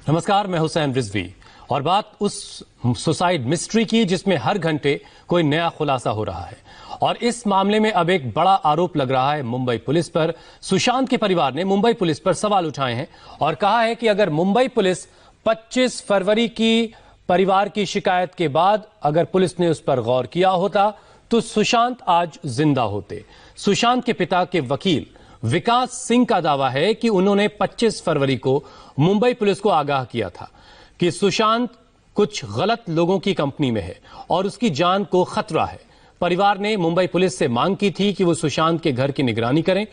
नमस्कार, मैं हुसैन रिजवी और बात उस सुसाइड मिस्ट्री की जिसमें हर घंटे कोई नया खुलासा हो रहा है। और इस मामले में अब एक बड़ा आरोप लग रहा है मुंबई पुलिस पर। सुशांत के परिवार ने मुंबई पुलिस पर सवाल उठाए हैं और कहा है कि अगर मुंबई पुलिस 25 फरवरी की परिवार की शिकायत के बाद अगर पुलिस ने उस पर गौर किया होता तो सुशांत आज जिंदा होते। सुशांत के पिता के वकील विकास सिंह का दावा है कि उन्होंने 25 फरवरी को मुंबई पुलिस को आगाह किया था कि सुशांत कुछ गलत लोगों की कंपनी में है और उसकी जान को खतरा है। परिवार ने मुंबई पुलिस से मांग की थी कि वो सुशांत के घर की निगरानी करें,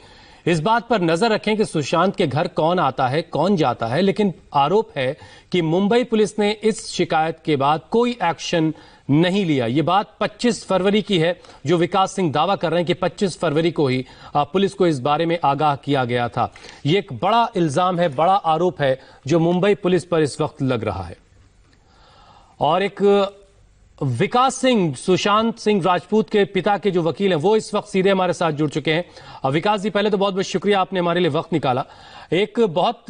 इस बात पर नजर रखें कि सुशांत के घर कौन आता है कौन जाता है। लेकिन आरोप है कि मुंबई पुलिस ने इस शिकायत के बाद कोई एक्शन नहीं लिया। ये बात 25 फरवरी की है, जो विकास सिंह दावा कर रहे हैं कि 25 फरवरी को ही पुलिस को इस बारे में आगाह किया गया था। ये एक बड़ा इल्जाम है, बड़ा आरोप है जो मुंबई पुलिस पर इस वक्त लग रहा है। और एक विकास सिंह, सुशांत सिंह राजपूत के पिता के जो वकील हैं, वो इस वक्त सीधे हमारे साथ जुड़ चुके हैं। विकास जी, पहले तो बहुत बहुत शुक्रिया, आपने हमारे लिए वक्त निकाला। एक बहुत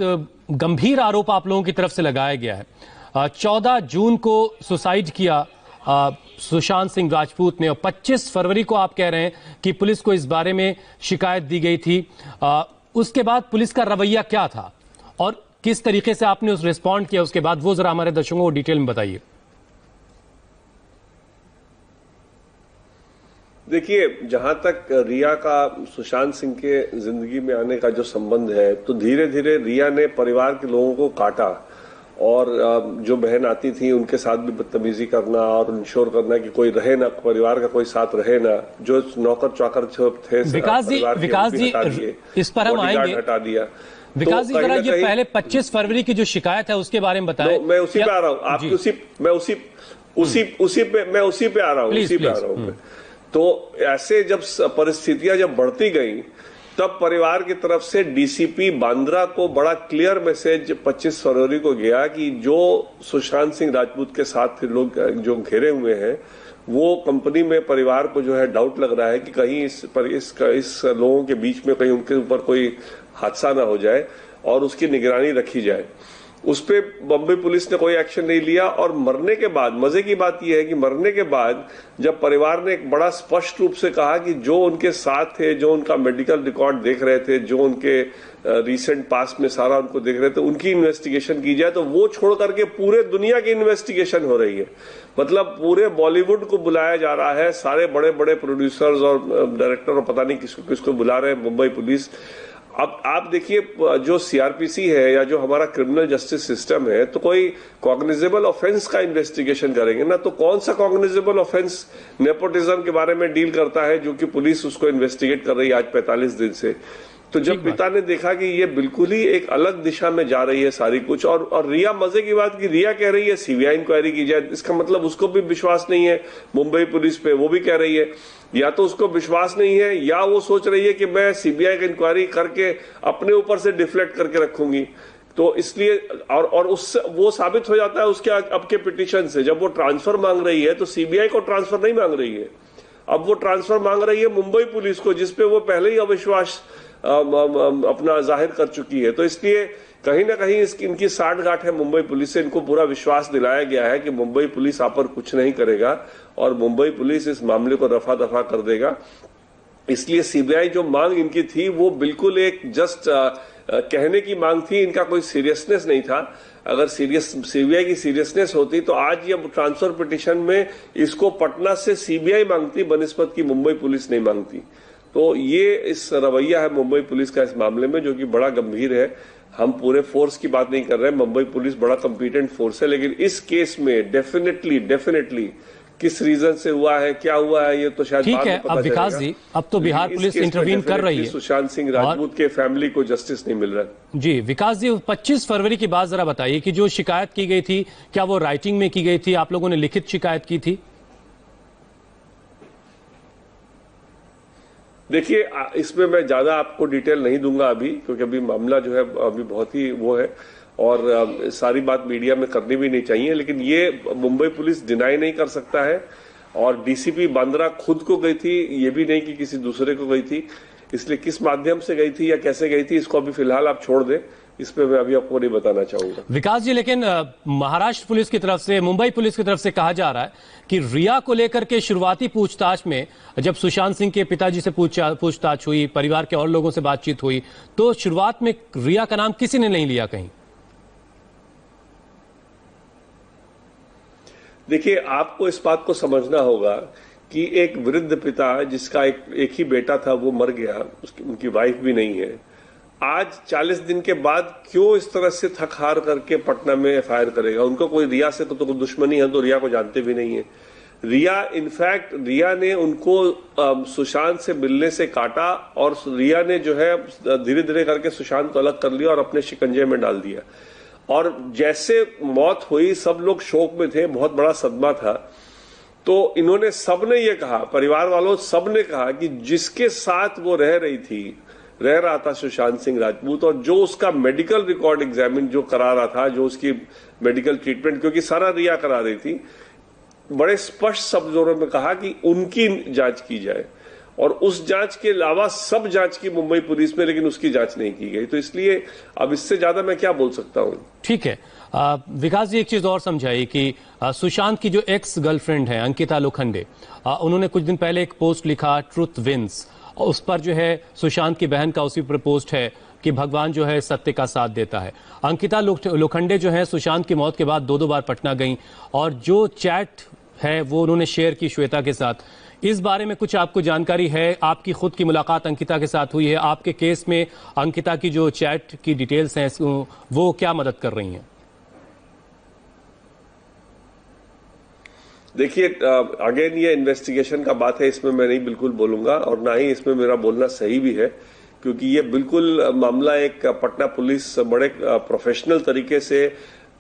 गंभीर आरोप आप लोगों की तरफ से लगाया गया है। 14 जून को सुसाइड किया सुशांत सिंह राजपूत ने और 25 फरवरी को आप कह रहे हैं कि पुलिस को इस बारे में शिकायत दी गई थी। उसके बाद पुलिस का रवैया क्या था और किस तरीके से आपने उस रिस्पॉन्ड किया उसके बाद, वो जरा हमारे दर्शकों को डिटेल में बताइए। देखिए, जहां तक रिया का सुशांत सिंह के जिंदगी में आने का जो संबंध है, तो धीरे धीरे रिया ने परिवार के लोगों को काटा और जो बहन आती थी उनके साथ भी बदतमीजी करना और इंश्योर करना कि कोई रहे ना, परिवार का कोई साथ रहे ना। जो नौकर चाकर थे विकास जी इस पर हम आएंगे, हटा दिया। विकास जी जरा ये पहले 25 फरवरी की जो शिकायत है उसके बारे में बताएं। मैं उसी पे आ रहा हूँ, आप उसी पे आ रहा हूँ। तो ऐसे जब परिस्थितियां जब बढ़ती गई तब परिवार की तरफ से डीसीपी बांद्रा को बड़ा क्लियर मैसेज 25 फरवरी को गया कि जो सुशांत सिंह राजपूत के साथ लोग जो घेरे हुए हैं, वो कंपनी में परिवार को जो है डाउट लग रहा है कि कहीं इस लोगों के बीच में कहीं उनके ऊपर कोई हादसा ना हो जाए और उसकी निगरानी रखी जाए। उस पे बम्बई पुलिस ने कोई एक्शन नहीं लिया और मरने के बाद, मजे की बात यह है कि मरने के बाद जब परिवार ने एक बड़ा स्पष्ट रूप से कहा कि जो उनके साथ थे, जो उनका मेडिकल रिकॉर्ड देख रहे थे, जो उनके रिसेंट पास्ट में सारा उनको देख रहे थे, उनकी इन्वेस्टिगेशन की जाए, तो वो छोड़ करके पूरे दुनिया की इन्वेस्टिगेशन हो रही है। मतलब पूरे बॉलीवुड को बुलाया जा रहा है, सारे बड़े बड़े प्रोड्यूसर्स और डायरेक्टर और पता नहीं किसको किसको बुला रहे हैं मुंबई पुलिस। अब आप देखिए, जो सीआरपीसी है या जो हमारा क्रिमिनल जस्टिस सिस्टम है, तो कोई कॉग्निजेबल ऑफेंस का इन्वेस्टिगेशन करेंगे ना, तो कौन सा कॉग्निजेबल ऑफेंस नेपोटिज्म के बारे में डील करता है, जो कि पुलिस उसको इन्वेस्टिगेट कर रही है आज 45 दिन से। तो जब पिता ने देखा कि ये बिल्कुल ही एक अलग दिशा में जा रही है सारी कुछ, और रिया, मजे की बात की रिया कह रही है सीबीआई इंक्वायरी की जाए, इसका मतलब उसको भी विश्वास नहीं है मुंबई पुलिस पे। वो भी कह रही है या तो उसको विश्वास नहीं है या वो सोच रही है कि मैं सीबीआई की इंक्वायरी करके अपने ऊपर से डिफ्लेक्ट करके रखूंगी। तो इसलिए और उससे वो साबित हो जाता है उसके अब के पिटीशन से। जब वो ट्रांसफर मांग रही है तो सीबीआई को ट्रांसफर नहीं मांग रही है, अब वो ट्रांसफर मांग रही है मुंबई पुलिस को, जिसपे वो पहले ही अविश्वास अपना जाहिर कर चुकी है। तो इसलिए कहीं ना कहीं इनकी साठगांठ है मुंबई पुलिस से। इनको पूरा विश्वास दिलाया गया है कि मुंबई पुलिस आप पर कुछ नहीं करेगा और मुंबई पुलिस इस मामले को रफा दफा कर देगा। इसलिए सीबीआई जो मांग इनकी थी वो बिल्कुल एक जस्ट कहने की मांग थी, इनका कोई सीरियसनेस नहीं था। अगर सीबीआई की सीरियसनेस होती तो आज ये ट्रांसफर पिटीशन में इसको पटना से सीबीआई मांगती बनिस्बत की मुंबई पुलिस नहीं मांगती। तो ये इस रवैया है मुंबई पुलिस का इस मामले में, जो कि बड़ा गंभीर है। हम पूरे फोर्स की बात नहीं कर रहे हैं, मुंबई पुलिस बड़ा कॉम्पिटेंट फोर्स है, लेकिन इस केस में डेफिनेटली किस रीजन से हुआ है, क्या हुआ है, ये तो शायद बाद में पता चलेगा। विकास जी, अब तो बिहार पुलिस इंटरवीन कर रही है। सुशांत सिंह राजपूत के फैमिली को जस्टिस नहीं मिल रहा है। जी विकास जी, 25 फरवरी की बात जरा बताइए कि जो शिकायत की गई थी, क्या वो राइटिंग में की गई थी, आप लोगों ने लिखित शिकायत की थी? देखिए, इसमें मैं ज्यादा आपको डिटेल नहीं दूंगा अभी, क्योंकि अभी मामला जो है अभी बहुत ही वो है और सारी बात मीडिया में करनी भी नहीं चाहिए। लेकिन ये मुंबई पुलिस डिनाई नहीं कर सकता है और डीसीपी बांद्रा खुद को गई थी, ये भी नहीं कि किसी दूसरे को गई थी। इसलिए किस माध्यम से गई थी या कैसे गई थी, इसको अभी फिलहाल आप छोड़ दें। इसमें मैं अभी आपको नहीं बताना चाहूंगा। विकास जी, लेकिन महाराष्ट्र पुलिस की तरफ से, मुंबई पुलिस की तरफ से कहा जा रहा है कि रिया को लेकर के शुरुआती पूछताछ में जब सुशांत सिंह के पिताजी से पूछताछ हुई, परिवार के और लोगों से बातचीत हुई, तो शुरुआत में रिया का नाम किसी ने नहीं लिया कहीं। देखिए, आपको इस बात को समझना होगा कि एक वृद्ध पिता जिसका एक ही बेटा था वो मर गया, उनकी वाइफ भी नहीं है, आज 40 दिन के बाद क्यों इस तरह से थक हार करके पटना में एफआईआर करेगा? उनको कोई रिया से तो कोई दुश्मनी है, तो रिया को जानते भी नहीं है। रिया ने उनको सुशांत से मिलने से काटा और रिया ने जो है धीरे धीरे करके सुशांत को अलग कर लिया और अपने शिकंजे में डाल दिया। और जैसे मौत हुई सब लोग शोक में थे, बहुत बड़ा सदमा था। तो इन्होंने सबने ये कहा, परिवार वालों सबने कहा कि जिसके साथ वो रह रहा था सुशांत सिंह राजपूत, और जो उसका मेडिकल रिकॉर्ड एग्जामिन जो करा रहा था, जो उसकी मेडिकल ट्रीटमेंट, क्योंकि सारा रिया करा रही थी, बड़े स्पष्ट शब्दों में कहा कि उनकी जांच की जाए। और उस जांच के अलावा सब जांच की मुंबई पुलिस में, लेकिन उसकी जांच नहीं की गई। तो इसलिए अब इससे ज्यादा मैं क्या बोल सकता हूं। ठीक है विकास जी, एक चीज और समझाइए कि सुशांत की जो एक्स गर्लफ्रेंड है अंकिता लोखंडे, उन्होंने कुछ दिन पहले एक पोस्ट लिखा, ट्रुथ विंस। उस पर जो है सुशांत की बहन का उसी पर पोस्ट है कि भगवान जो है सत्य का साथ देता है। अंकिता लोखंडे जो है सुशांत की मौत के बाद दो बार पटना गई और जो चैट है वो उन्होंने शेयर की श्वेता के साथ। इस बारे में कुछ आपको जानकारी है? आपकी खुद की मुलाकात अंकिता के साथ हुई है? आपके केस में अंकिता की जो चैट की डिटेल्स हैं वो क्या मदद कर रही हैं? देखिए, अगेन ये इन्वेस्टिगेशन का बात है, इसमें मैं नहीं बिल्कुल बोलूंगा और ना ही इसमें मेरा बोलना सही भी है, क्योंकि ये बिल्कुल मामला एक पटना पुलिस बड़े प्रोफेशनल तरीके से,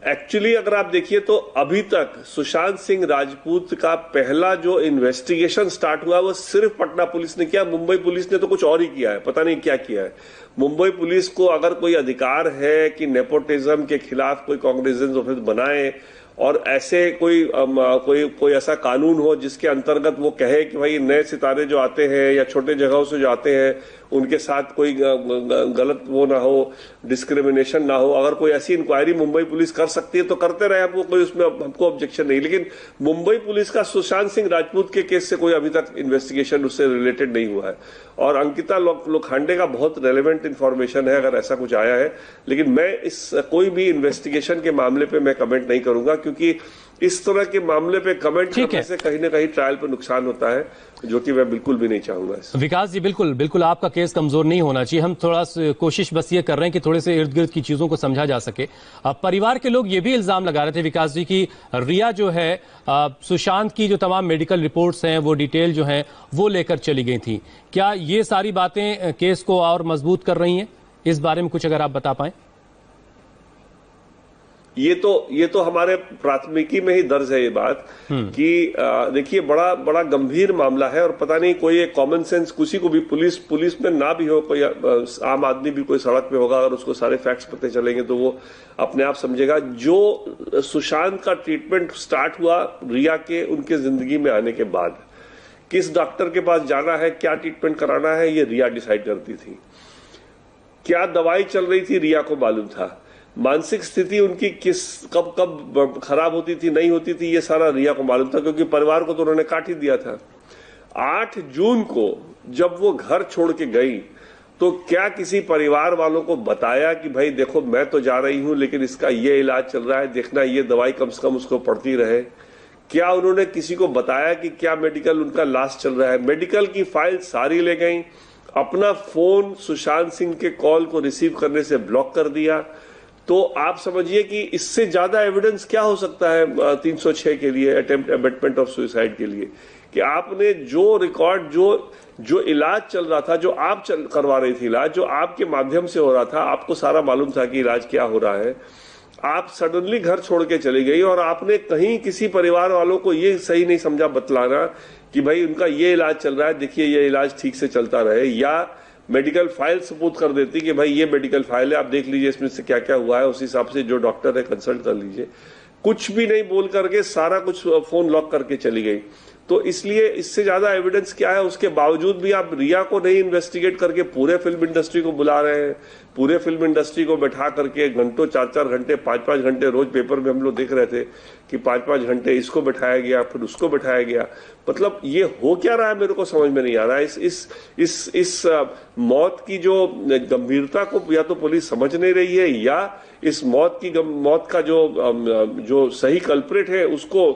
एक्चुअली अगर आप देखिए तो अभी तक सुशांत सिंह राजपूत का पहला जो इन्वेस्टिगेशन स्टार्ट हुआ वो सिर्फ पटना पुलिस ने किया। मुंबई पुलिस ने तो कुछ और ही किया है, पता नहीं क्या किया है। मुंबई पुलिस को अगर कोई अधिकार है कि नेपोटिज्म के खिलाफ कोई कॉग्निजेंस ऑफिस बनाए और ऐसे कोई ऐसा कानून हो जिसके अंतर्गत वो कहे कि भाई नए सितारे जो आते हैं या छोटे जगहों से जो आते हैं उनके साथ कोई गलत वो ना हो, डिस्क्रिमिनेशन ना हो, अगर कोई ऐसी इंक्वायरी मुंबई पुलिस कर सकती है तो करते रहे, हमको कोई उसमें हमको ऑब्जेक्शन नहीं। लेकिन मुंबई पुलिस का सुशांत सिंह राजपूत के केस से कोई अभी तक इन्वेस्टिगेशन उससे रिलेटेड नहीं हुआ है। और अंकिता लोखंडे का बहुत रेलेवेंट इंफॉर्मेशन है अगर ऐसा कुछ आया है, लेकिन मैं इस कोई भी इन्वेस्टिगेशन के मामले पे मैं कमेंट नहीं करूंगा, क्योंकि इस तरह के मामले पे कमेंट करने से कहीं ना कहीं ट्रायल पे नुकसान होता है, जो कि मैं बिल्कुल भी नहीं चाहूंगा। विकास जी, बिल्कुल आपका केस कमजोर नहीं होना चाहिए। हम थोड़ा कोशिश बस ये कर रहे हैं कि थोड़े से इर्द गिर्द की चीजों को समझा जा सके। परिवार के लोग ये भी इल्जाम लगा रहे थे विकास जी की रिया जो है सुशांत की जो तमाम मेडिकल रिपोर्ट्स हैं वो डिटेल जो है वो लेकर चली गई थी। क्या ये सारी बातें केस को और मजबूत कर रही हैं? इस बारे में कुछ अगर आप बता पाएं। ये तो हमारे प्राथमिकी में ही दर्ज है ये बात कि देखिए बड़ा गंभीर मामला है और पता नहीं कोई एक कॉमन सेंस किसी को भी, पुलिस में ना भी हो, कोई आम आदमी भी कोई सड़क पे होगा, अगर उसको सारे फैक्ट्स पता चलेंगे तो वो अपने आप समझेगा। जो सुशांत का ट्रीटमेंट स्टार्ट हुआ रिया के उनके जिंदगी में आने के बाद, किस डॉक्टर के पास जाना है, क्या ट्रीटमेंट कराना है, ये रिया डिसाइड करती थी। क्या दवाई चल रही थी रिया को मालूम था। मानसिक स्थिति उनकी कब खराब होती थी, नहीं होती थी, ये सारा रिया को मालूम था, क्योंकि परिवार को तो उन्होंने काट ही दिया था। 8 जून को जब वो घर छोड़ के गई तो क्या किसी परिवार वालों को बताया कि भाई देखो मैं तो जा रही हूं लेकिन इसका ये इलाज चल रहा है, देखना ये दवाई कम से कम उसको पड़ती रहे? क्या उन्होंने किसी को बताया कि क्या मेडिकल उनका लास्ट चल रहा है? मेडिकल की फाइल सारी ले गई, अपना फोन सुशांत सिंह के कॉल को रिसीव करने से ब्लॉक कर दिया। तो आप समझिए कि इससे ज्यादा एविडेंस क्या हो सकता है 306 के लिए, अटेम्प्ट अबेटमेंट ऑफ सुसाइड के लिए, कि आपने जो रिकॉर्ड जो इलाज चल रहा था, जो आप करवा रही थी इलाज, जो आपके माध्यम से हो रहा था, आपको सारा मालूम था कि इलाज क्या हो रहा है, आप सडनली घर छोड़ के चली गई और आपने कहीं किसी परिवार वालों को ये सही नहीं समझा बतलाना कि भाई उनका ये इलाज चल रहा है, देखिए ये इलाज ठीक से चलता रहे, या मेडिकल फाइल सपोर्ट कर देती कि भाई ये मेडिकल फाइल है, आप देख लीजिए इसमें से क्या क्या हुआ है, उस हिसाब से जो डॉक्टर है कंसल्ट कर लीजिए। कुछ भी नहीं बोल करके सारा कुछ फोन लॉक करके चली गई। तो इसलिए इससे ज्यादा एविडेंस क्या है? उसके बावजूद भी आप रिया को नहीं इन्वेस्टिगेट करके पूरे फिल्म इंडस्ट्री को बुला रहे हैं, पूरे फिल्म इंडस्ट्री को बैठा करके घंटों 4-4 घंटे 5-5 घंटे रोज पेपर में हम लोग देख रहे थे कि 5-5 घंटे इसको बैठाया गया, फिर उसको बैठाया गया। मतलब ये हो क्या रहा है मेरे को समझ में नहीं आ रहा है। इस मौत की जो गंभीरता को या तो पुलिस समझ नहीं रही है, या इस मौत का जो सही कल्प्रिट है उसको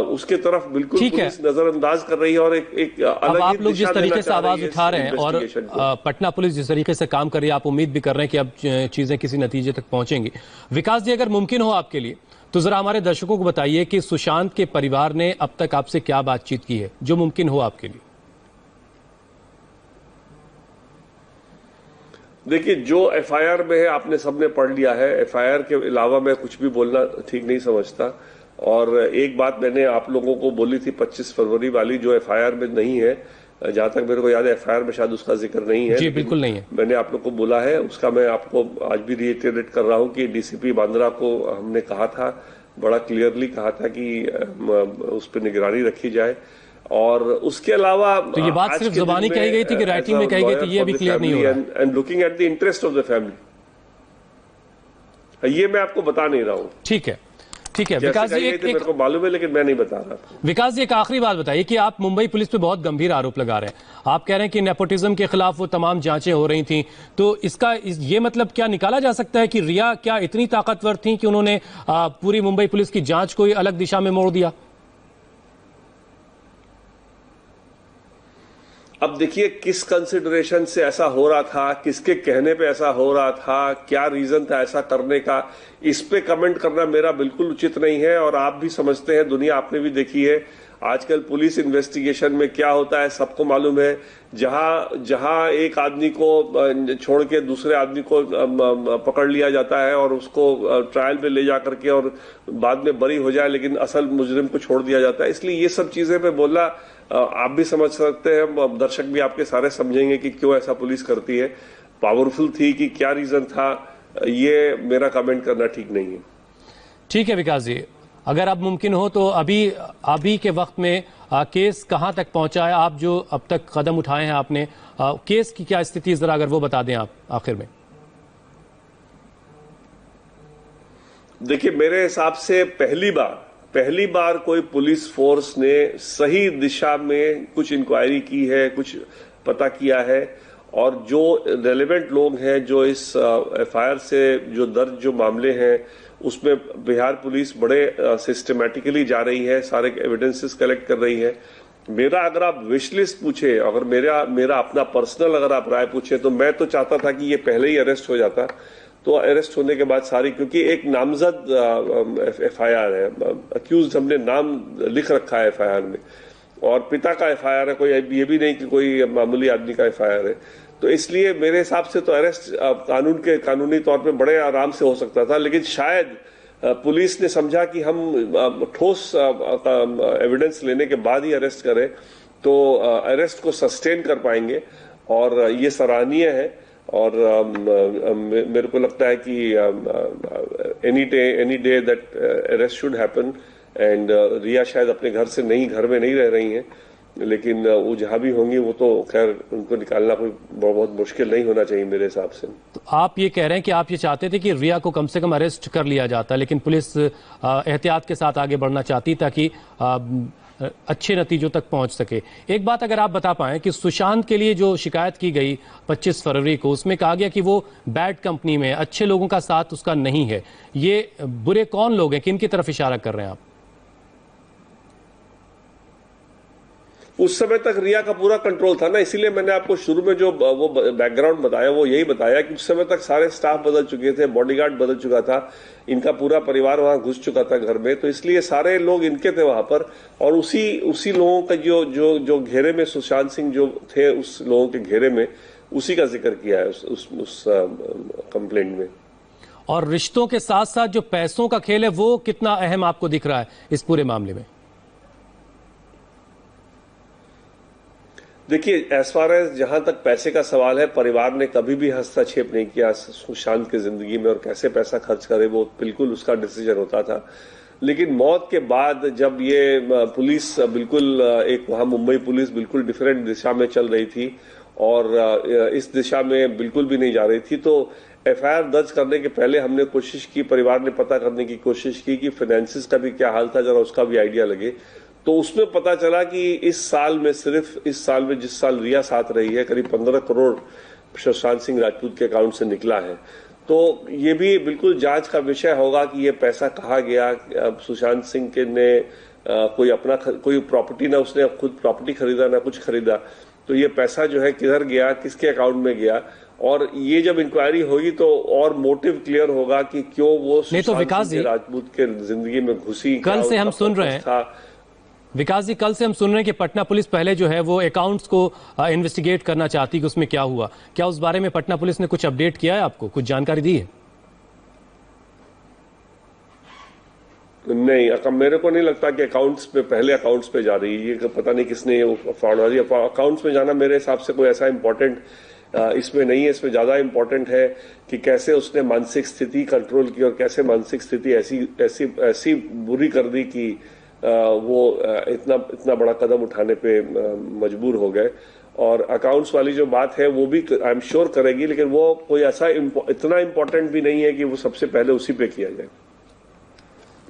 उसके तरफ बिल्कुल पुलिस नजरअंदाज कर रही है और एक अलग आप लोग जिस तरीके से आवाज उठा रहे हैं और पटना पुलिस जिस तरीके से काम कर रही है, आप उम्मीद भी कर रहे हैं कि अब चीजें किसी नतीजे तक पहुंचेंगी। विकास जी, अगर मुमकिन हो आपके लिए तो जरा हमारे दर्शकों को बताइए कि सुशांत के परिवार ने अब तक आपसे क्या बातचीत की है, जो मुमकिन हो आपके लिए। देखिए, जो एफआईआर में है आपने सबने पढ़ लिया है। एफआईआर के अलावा मैं कुछ भी बोलना ठीक नहीं समझता। और एक बात मैंने आप लोगों को बोली थी 25 फरवरी वाली, जो एफआईआर में नहीं है, जहां तक मेरे को याद है एफआईआर में शायद उसका जिक्र नहीं है। जी बिल्कुल नहीं है। मैंने आप लोग को बोला है, उसका मैं आपको आज भी रिइटरेट कर रहा हूं कि डीसीपी बांद्रा को हमने कहा था, बड़ा क्लियरली कहा था कि उस पर निगरानी रखी जाए। और उसके अलावा तो ये बात सिर्फ जुबानी कही गई थी कि राइटिंग में कही गई थी, ये अभी क्लियर नहीं हो रहा है। And looking at the interest of the family, ये मैं आपको बता नहीं रहा हूं। ठीक है, ठीक है विकास जी, मेरे को मालूम है लेकिन मैं नहीं बता रहा। विकास जी, एक आखिरी बात बताइए कि आप मुंबई पुलिस पे बहुत गंभीर आरोप लगा रहे हैं। आप कह रहे हैं कि नेपोटिज्म के खिलाफ वो तमाम जांचें हो रही थी, तो इसका ये मतलब क्या निकाला जा सकता है कि रिया क्या इतनी ताकतवर थी कि उन्होंने पूरी मुंबई पुलिस की जांच को अलग दिशा में मोड़ दिया? अब देखिए, किस कंसिडरेशन से ऐसा हो रहा था, किसके कहने पे ऐसा हो रहा था, क्या रीजन था ऐसा करने का, इस पे कमेंट करना मेरा बिल्कुल उचित नहीं है। और आप भी समझते हैं, दुनिया आपने भी देखी है, आजकल पुलिस इन्वेस्टिगेशन में क्या होता है सबको मालूम है। जहां एक आदमी को छोड़ के दूसरे आदमी को पकड़ लिया जाता है और उसको ट्रायल पे ले जाकर के और बाद में बरी हो जाए, लेकिन असल मुजरिम को छोड़ दिया जाता है। इसलिए ये सब चीजें पे बोलना आप भी समझ सकते हैं, दर्शक भी आपके सारे समझेंगे कि क्यों ऐसा पुलिस करती है, पावरफुल थी कि क्या रीजन था, ये मेरा कमेंट करना ठीक नहीं है। ठीक है विकास जी, अगर अब मुमकिन हो तो अभी के वक्त में केस कहां तक पहुंचा है, आप जो अब तक कदम उठाए हैं आपने, केस की क्या स्थिति जरा अगर वो बता दें आप आखिर में। देखिए, मेरे हिसाब से पहली बार कोई पुलिस फोर्स ने सही दिशा में कुछ इंक्वायरी की है, कुछ पता किया है, और जो रेलेवेंट लोग हैं, जो इस एफआईआर से जो दर्ज जो मामले हैं उसमें बिहार पुलिस बड़े सिस्टमैटिकली जा रही है, सारे एविडेंसेस कलेक्ट कर रही है। मेरा अगर आप विश लिस्ट पूछे, अगर मेरा अपना पर्सनल अगर आप राय पूछे, तो मैं तो चाहता था कि ये पहले ही अरेस्ट हो जाता। तो अरेस्ट होने के बाद सारी, क्योंकि एक नामजद एफआईआर है, अक्यूज हमने नाम लिख रखा है एफआईआर में, और पिता का एफआईआर है, कोई ये भी नहीं कि कोई मामूली आदमी का एफआईआर है। तो इसलिए मेरे हिसाब से तो अरेस्ट कानूनी तौर पे बड़े आराम से हो सकता था, लेकिन शायद पुलिस ने समझा कि हम ठोस एविडेंस लेने के बाद ही अरेस्ट करें तो अरेस्ट को सस्टेन कर पाएंगे, और ये सराहनीय है। और मेरे को लगता है कि any day that arrest should happen. And Rhea शायद अपने घर में नहीं रह रही हैं, लेकिन वो जहां भी होंगी वो तो खैर उनको निकालना कोई बहुत मुश्किल नहीं होना चाहिए मेरे हिसाब से। तो आप ये कह रहे हैं कि आप ये चाहते थे कि रिया को कम से कम अरेस्ट कर लिया जाता, लेकिन पुलिस एहतियात के साथ आगे बढ़ना चाहती ताकि अच्छे नतीजों तक पहुंच सके। एक बात अगर आप बता पाएं कि सुशांत के लिए जो शिकायत की गई 25 फरवरी को, उसमें कहा गया कि वो बैड कंपनी में, अच्छे लोगों का साथ उसका नहीं है। ये बुरे कौन लोग हैं, किन की तरफ इशारा कर रहे हैं आप? उस समय तक रिया का पूरा कंट्रोल था ना, इसीलिए मैंने आपको शुरू में जो वो बैकग्राउंड बताया वो यही बताया कि उस समय तक सारे स्टाफ बदल चुके थे, बॉडीगार्ड बदल चुका था, इनका पूरा परिवार वहां घुस चुका था घर में, तो इसलिए सारे लोग इनके थे वहां पर। और उसी लोगों का जो घेरे में सुशांत सिंह जो थे, उस लोगों के घेरे में उसी का जिक्र किया है उस कंप्लेंट में। और रिश्तों के साथ साथ जो पैसों का खेल है वो कितना अहम आपको दिख रहा है इस पूरे मामले में? देखिए, एज फार एज जहां तक पैसे का सवाल है, परिवार ने कभी भी हस्तक्षेप नहीं किया सुशांत की जिंदगी में, और कैसे पैसा खर्च करे वो बिल्कुल उसका डिसीजन होता था। लेकिन मौत के बाद जब ये पुलिस बिल्कुल एक वहां मुंबई पुलिस बिल्कुल डिफरेंट दिशा में चल रही थी और इस दिशा में बिल्कुल भी नहीं जा रही थी, तो एफआईआर दर्ज करने के पहले हमने कोशिश की, परिवार ने पता करने की कोशिश की कि फाइनेंसिस का भी क्या हाल था, जरा उसका भी आइडिया लगे। तो उसमें पता चला कि इस साल में जिस साल रिया साथ रही है, करीब 15 करोड़ सुशांत सिंह राजपूत के अकाउंट से निकला है। तो ये भी बिल्कुल जांच का विषय होगा कि ये पैसा कहाँ गया। अब सुशांत सिंह के ने कोई प्रॉपर्टी ना, उसने खुद प्रॉपर्टी खरीदा ना कुछ खरीदा, तो ये पैसा जो है किधर गया, किसके अकाउंट में गया, और ये जब इंक्वायरी होगी तो और मोटिव क्लियर होगा कि क्यों वो सुशांत सिंह राजपूत के जिंदगी में घुसी। कल से हम सुन रहे हैं विकास जी, कल से हम सुन रहे हैं कि पटना पुलिस पहले जो है वो अकाउंट्स को इन्वेस्टिगेट करना चाहती कि उसमें क्या हुआ। क्या उस बारे में पटना पुलिस ने कुछ अपडेट किया है, आपको कुछ जानकारी दी है? नहीं, मेरे को नहीं लगता कि पहले अकाउंट्स पे जा रही है। ये पता नहीं किसने फॉरवर्ड किया। अकाउंट्स में जाना मेरे हिसाब से कोई ऐसा इंपॉर्टेंट इसमें नहीं है। इसमें ज्यादा इंपॉर्टेंट है कि कैसे उसने मानसिक स्थिति कंट्रोल की और कैसे मानसिक स्थिति ऐसी बुरी कर दी कि वो इतना बड़ा कदम उठाने पे मजबूर हो गए। और अकाउंट्स वाली जो बात है वो भी आई एम श्योर करेगी, लेकिन वो कोई ऐसा इतना इंपॉर्टेंट भी नहीं है कि वो सबसे पहले उसी पे किया जाए।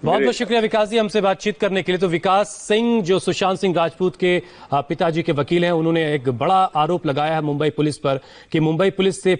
बहुत बहुत शुक्रिया विकास जी हमसे बातचीत करने के लिए। तो विकास सिंह जो सुशांत सिंह राजपूत के पिताजी के वकील हैं, उन्होंने एक बड़ा आरोप लगाया है मुंबई पुलिस पर कि मुंबई पुलिस से